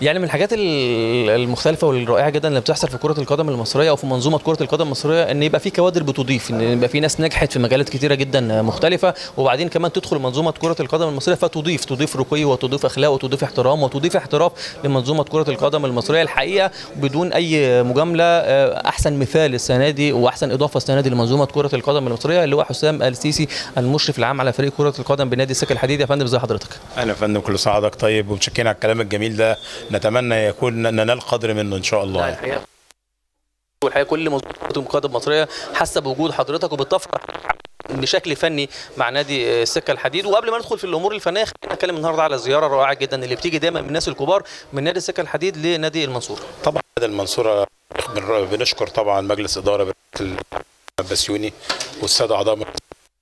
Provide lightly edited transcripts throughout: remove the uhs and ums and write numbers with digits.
يعني من الحاجات المختلفة والرائعة جدا اللي بتحصل في كرة القدم المصرية أو في منظومة كرة القدم المصرية إن يبقى في كوادر بتضيف، إن يبقى في ناس نجحت في مجالات كتيرة جدا مختلفة، وبعدين كمان تدخل منظومة كرة القدم المصرية فتضيف رقي وتضيف أخلاق وتضيف احترام وتضيف احتراف لمنظومة كرة القدم المصرية الحقيقة بدون أي مجاملة. أحسن مثال السنة دي وأحسن إضافة السنة دي لمنظومة كرة القدم المصرية اللي هو حسام السيسي المشرف العام على فريق كرة القدم بنادي السكة الحديد. يا فندم ازي حضرتك؟ اهلا يا فندم، كل سنه وحضرتك طيب ومتشكرين على الكلام الجميل ده، نتمنى يكون ننال قدر منه ان شاء الله. والحقيقه كل منظومه القدم المصريه حاسه بوجود حضرتك وبالطفره بشكل فني مع نادي السكه الحديد. وقبل ما ندخل في الامور الفنيه خلينا نتكلم النهارده على الزياره الرائعه جدا اللي بتيجي دايما من الناس الكبار من نادي السكه الحديد لنادي المنصوره. طبعا نادي المنصوره بنشكر طبعا مجلس اداره البسيوني والساده اعضاء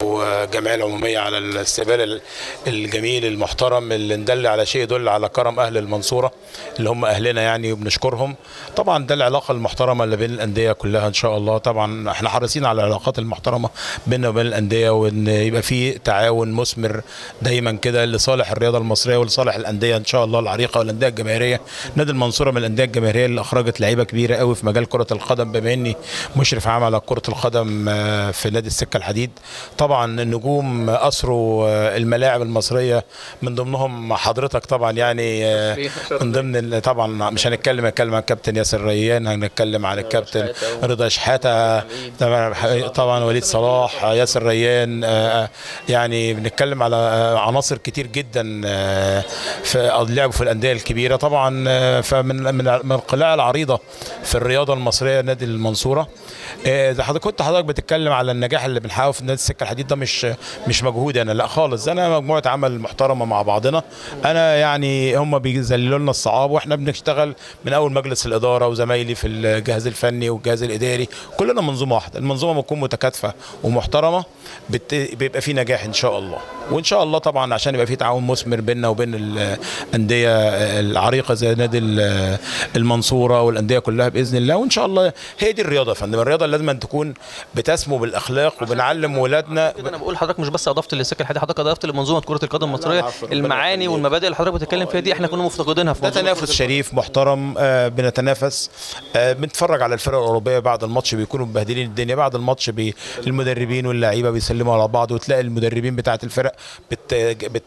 والجمعيه العموميه على الاستقبال الجميل المحترم اللي ندل على شيء يدل على كرم اهل المنصوره اللي هم اهلنا يعني، وبنشكرهم. طبعا ده العلاقه المحترمه اللي بين الانديه كلها ان شاء الله. طبعا احنا حريصين على العلاقات المحترمه بيننا وبين الانديه، وان يبقى في تعاون مثمر دايما كده لصالح الرياضه المصريه ولصالح الانديه ان شاء الله العريقه والانديه الجماهيريه. نادي المنصوره من الانديه الجماهيريه اللي اخرجت لعيبه كبيره قوي في مجال كره القدم، بما اني مشرف عام على كره القدم في نادي السكه الحديد. طبعا النجوم اسروا الملاعب المصريه من ضمنهم حضرتك طبعا يعني، من ضمن طبعا مش هنتكلم عن الكابتن ياسر ريان، هنتكلم عن الكابتن رضا شحاته، طبعا وليد صلاح، ياسر ريان، يعني بنتكلم على عناصر كتير جدا في لعبوا في الانديه الكبيره طبعا. فمن القلاع العريضه في الرياضه المصريه نادي المنصوره. اذا حضرتك بتتكلم على النجاح اللي بنحققه في نادي السكه الحديد ده مش مجهود انا، لا خالص، انا مجموعه عمل محترمه مع بعضنا. انا يعني هم بيذللوا لنا الصعاب واحنا بنشتغل من اول مجلس الاداره وزمايلي في الجهاز الفني والجهاز الاداري، كلنا منظومه واحده. المنظومه بتكون متكاتفه ومحترمه بيبقى في نجاح ان شاء الله. وان شاء الله طبعا عشان يبقى في تعاون مثمر بيننا وبين الانديه العريقه زي نادي المنصوره والانديه كلها باذن الله. وان شاء الله هي دي الرياضه يا فندم، الرياضه لازم أن تكون بتسمو بالاخلاق وبنعلم ولادنا. انا بقول لحضرتك مش بس اضفت للسكه الحديد، حضرتك اضفت لمنظومه كره القدم المصريه المعاني والمبادئ اللي حضرتك بتتكلم فيها دي احنا كنا مفتقدينها في تنافس شريف محترم. بنتنافس، بنتفرج على الفرق الاوروبيه بعد الماتش بيكونوا مبهدلين الدنيا، بعد الماتش المدربين واللعيبه بيسلموا على بعض، وتلاقي المدربين بتاعه الفرق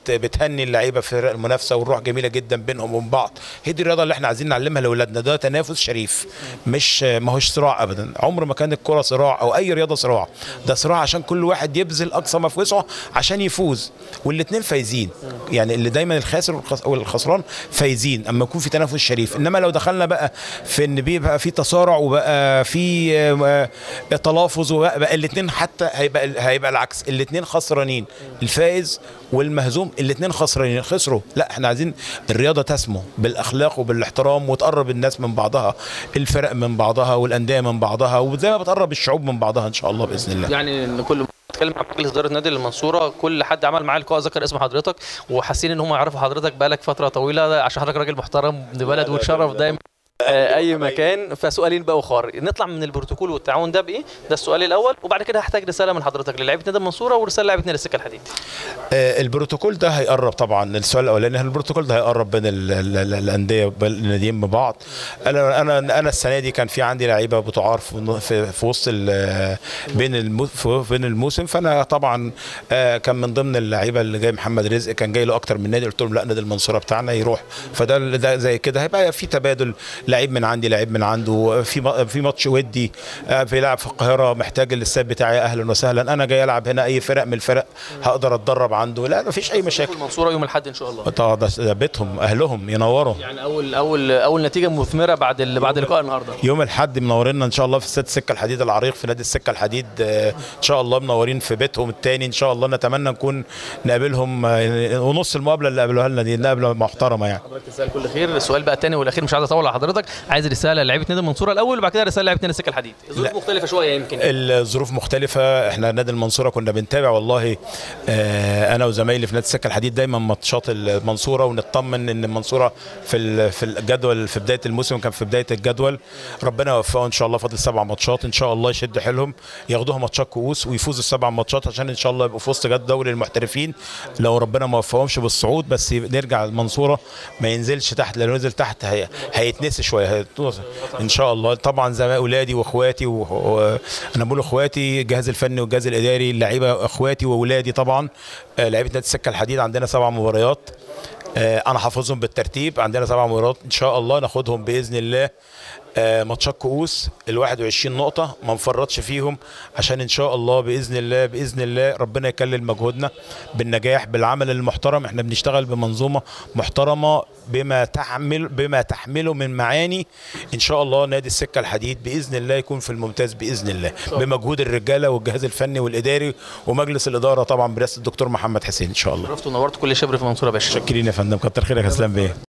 بتهني اللعيبه في فرق المنافسه، والروح جميله جدا بينهم وبين بعض. هي دي الرياضه اللي احنا عايزين نعلمها لاولادنا، ده تنافس شريف، مش ما هوش صراع ابدا. عمر ما كان الكره صراع او اي رياضه صراع، ده صراع عشان كل واحد يبذل اقصى ما في وسعه عشان يفوز، والاثنين فايزين. يعني اللي دايما الخاسر والخسران فايزين اما يكون في تنافس شريف. انما لو دخلنا بقى في ان بيبقى في تصارع وبقى في تلافظ وبقى الاثنين حتى هيبقى العكس، الاثنين خسرانين، الفائز والمهزوم الاثنين خسروا. لا احنا عايزين الرياضه تسمو بالاخلاق وبالاحترام وتقرب الناس من بعضها، الفرق من بعضها والانديه من بعضها، وزي ما بتقرب الشعوب من بعضها ان شاء الله باذن الله. يعني ان كل بتكلم عن مجلس اداره نادي المنصوره، كل حد عمل معاه لقاء ذكر اسم حضرتك وحاسين ان هم يعرفوا حضرتك بقالك فتره طويله، عشان حضرتك راجل محترم ابن بلد وتشرف دايما اي مكان. فسؤالين بقى اخر، نطلع من البروتوكول والتعاون ده بايه؟ ده السؤال الاول، وبعد كده هحتاج رساله من حضرتك للاعيبه نادي المنصوره ورساله للاعيبه نادي السكه الحديد. البروتوكول ده هيقرب طبعا، السؤال الاولاني البروتوكول ده هيقرب بين الانديه الناديين ببعض. انا السنه دي كان في عندي لعيبه بتعار في وسط بين الموسم، فانا طبعا كان من ضمن اللعيبه اللي جاي محمد رزق، كان جاي له اكتر من نادي، قلت لهم لا نادي المنصوره بتاعنا يروح. فده زي كده هيبقى في تبادل، لعيب من عندي لعيب من عنده، في ماتش ودي بيلعب في القاهره محتاج الاستاد بتاعي، اهلا وسهلا، انا جاي العب هنا اي فرق من الفرق هقدر اتدرب عنده، لا مفيش اي مشاكل. المنصوره يوم الاحد ان شاء الله. ده بيتهم اهلهم ينوروا، يعني اول نتيجه مثمره بعد لقاء النهارده يوم الاحد منورينا ان شاء الله في استاد السكه الحديد العريق في نادي السكه الحديد. ان شاء الله منورين في بيتهم الثاني ان شاء الله. نتمنى نكون نقابلهم ونص المقابله اللي قابلوها لنا دي مقابله محترمه يعني. حضرتك تسال كل خير. السؤال بقى الثاني والاخير، مش عايز اطول على حضرتك، حضرتك عايز رساله لعيبه نادي المنصوره الاول وبعد كده رساله لعيبه نادي السكه الحديد. الظروف مختلفه شويه يمكن. الظروف مختلفه. احنا نادي المنصوره كنا بنتابع والله، انا وزمايلي في نادي السكه الحديد دايما ماتشات المنصوره، ونطمن ان المنصوره في الجدول في بدايه الموسم، كان في بدايه الجدول. ربنا يوفقه ان شاء الله، فاضل 7 ماتشات ان شاء الله يشد حيلهم ياخدوها ماتشات كؤوس ويفوزوا ال7 ماتشات عشان ان شاء الله يبقوا في وسط جد دوري المحترفين لو ربنا ما وفقهمش بالصعود. بس نرجع المنصوره ما ينزلش تحت، لو نزل تحت هيتنسي شويه ان شاء الله. طبعا زي اولادي واخواتي انا بقول اخواتي، الجهاز الفني والجهاز الاداري، اللعيبه اخواتي واولادي طبعا. لعيبه نادي السكه الحديد عندنا 7 مباريات، انا حافظهم بالترتيب. عندنا 7 مباريات ان شاء الله ناخدهم باذن الله ماتشات كؤوس ال21 نقطة ما نفرطش فيهم، عشان إن شاء الله بإذن الله ربنا يكلل مجهودنا بالنجاح بالعمل المحترم. احنا بنشتغل بمنظومة محترمة بما تحمله من معاني. إن شاء الله نادي السكة الحديد بإذن الله يكون في الممتاز بإذن الله بمجهود الرجالة والجهاز الفني والإداري ومجلس الإدارة طبعا برئاسة الدكتور محمد حسين إن شاء الله. شرفت ونورت كل شبر في المنصورة يا باشا. شكرين يا فندم، كتر خيرك يا اسلام بيه.